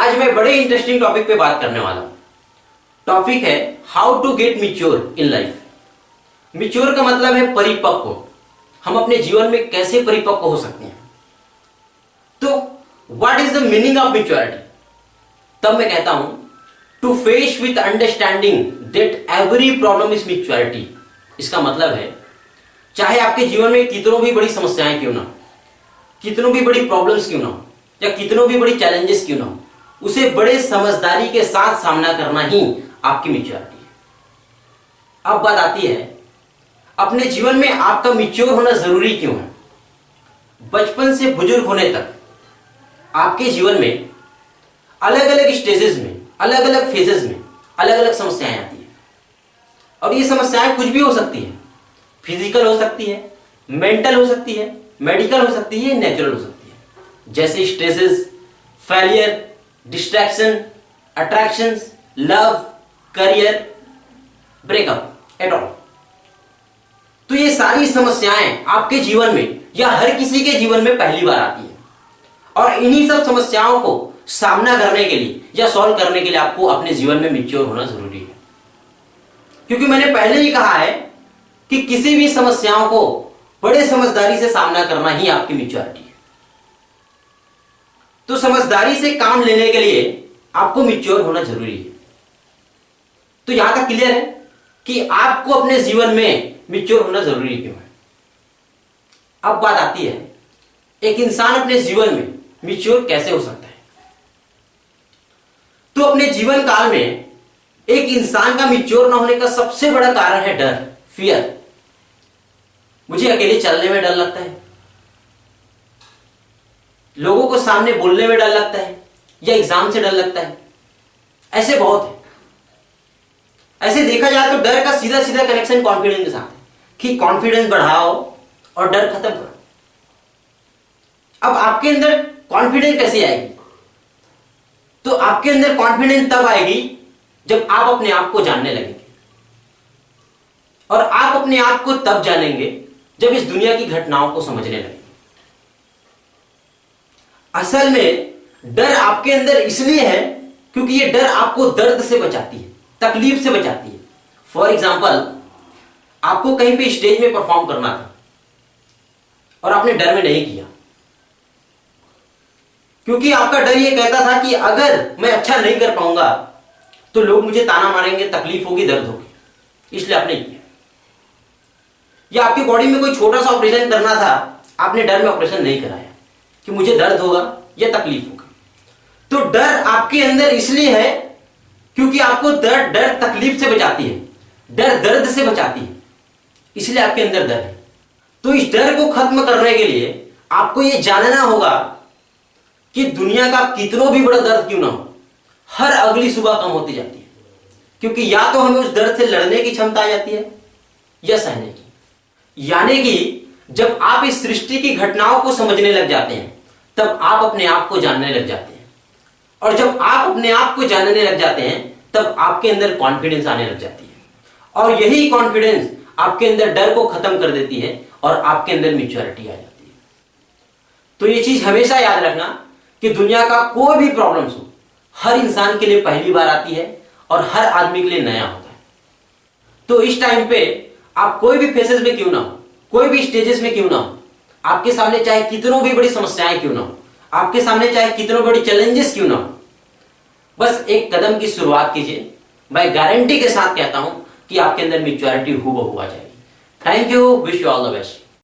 आज मैं बड़े इंटरेस्टिंग टॉपिक पे बात करने वाला हूं। टॉपिक है how to get mature in life. Mature का मतलब है परिपक्व। हम अपने जीवन में कैसे परिपक्व हो सकते हैं। तो what is the meaning of maturity? तब मैं कहता हूं to face with understanding that every problem is maturity. इसका मतलब है चाहे आपके जीवन में कितनों भी बड़ी समस्याएं क्यों ना हो, कितनों भी बड़ी प्रॉब्लम्स क्यों ना हो, या कितनों भी बड़ी चैलेंजेस क्यों ना हो, उसे बड़े समझदारी के साथ सामना करना ही आपकी मैच्योरिटी है। अब बात आती है अपने जीवन में आपका मैच्योर होना जरूरी क्यों है। बचपन से बुजुर्ग होने तक आपके जीवन में अलग अलग स्टेजेस में, अलग अलग फेजेस में अलग अलग समस्याएं आती है। और ये समस्याएं कुछ भी हो सकती है, फिजिकल हो सकती है, मेंटल हो सकती है, मेडिकल हो सकती है, नेचुरल हो सकती है। जैसे stresses, failure, distraction, attractions, love, career, breakup at all. तो ये सारी समस्याएं आपके जीवन में या हर किसी के जीवन में पहली बार आती है। और इन्हीं सब समस्याओं को सामना करने के लिए या सॉल्व करने के लिए आपको अपने जीवन में मैच्योर होना जरूरी है। क्योंकि मैंने पहले ही कहा है कि किसी भी समस्याओं को बड़े समझदारी से सामना करना ही आपकी मैच्योरिटी है। तो समझदारी से काम लेने के लिए आपको मैच्योर होना जरूरी है। तो यहां तक क्लियर है कि आपको अपने जीवन में मैच्योर होना जरूरी क्यों है। अब बात आती है एक इंसान अपने जीवन में मैच्योर कैसे हो सकता है। तो अपने जीवन काल में एक इंसान का मैच्योर ना होने का सबसे बड़ा कारण है डर, फियर। मुझे अकेले चलने में डर लगता है, लोगों को सामने बोलने में डर लगता है, या एग्जाम से डर लगता है। ऐसे बहुत है। ऐसे देखा जाए तो डर का सीधा सीधा कनेक्शन कॉन्फिडेंस के साथ है कि कॉन्फिडेंस बढ़ाओ और डर खत्म करो। अब आपके अंदर कॉन्फिडेंस कैसे आएगी? तो आपके अंदर कॉन्फिडेंस तब आएगी जब आप अपने आप को जानने लगेंगे। और आप अपने आप को तब जानेंगे जब इस दुनिया की घटनाओं को समझने लगेंगे। असल में डर आपके अंदर इसलिए है क्योंकि यह डर आपको दर्द से बचाती है, तकलीफ से बचाती है। फॉर एग्जाम्पल, आपको कहीं पे स्टेज में परफॉर्म करना था और आपने डर में नहीं किया क्योंकि आपका डर यह कहता था कि अगर मैं अच्छा नहीं कर पाऊंगा तो लोग मुझे ताना मारेंगे, तकलीफ होगी, दर्द होगी, इसलिए आपने किया। या आपकी बॉडी में कोई छोटा सा ऑपरेशन करना था, आपने डर में ऑपरेशन नहीं कराया कि मुझे दर्द होगा या तकलीफ होगा। तो डर आपके अंदर इसलिए है क्योंकि आपको डर तकलीफ से बचाती है, डर दर्द से बचाती है, इसलिए आपके अंदर डर है। तो इस डर को खत्म करने के लिए आपको यह जानना होगा कि दुनिया का कितनों भी बड़ा दर्द क्यों ना हो, हर अगली सुबह कम होती जाती है। क्योंकि या तो हमें उस दर्द से लड़ने की क्षमता आ जाती है या सहने की। यानी कि जब आप इस सृष्टि की घटनाओं को समझने लग जाते हैं तब आप अपने आप को जानने लग जाते हैं। और जब आप अपने आप को जानने लग जाते हैं तब आपके अंदर कॉन्फिडेंस आने लग जाती है। और यही कॉन्फिडेंस आपके अंदर डर को खत्म कर देती है और आपके अंदर मैच्योरिटी आ जाती है। तो ये चीज हमेशा याद रखना कि दुनिया का कोई भी प्रॉब्लम्स हो, हर इंसान के लिए पहली बार आती है और हर आदमी के लिए नया होता है। तो इस टाइम पे आप कोई भी फेसेस में क्यों ना हो, कोई भी स्टेजेस में क्यों ना हो, आपके सामने चाहे कितनों भी बड़ी समस्याएं क्यों ना हो, आपके सामने चाहे कितनों बड़ी चैलेंजेस क्यों ना हो, बस एक कदम की शुरुआत कीजिए। मैं गारंटी के साथ कहता हूं कि आपके अंदर मैच्योरिटी हूबहू आ जाएगी। Thank you, wish you all the best.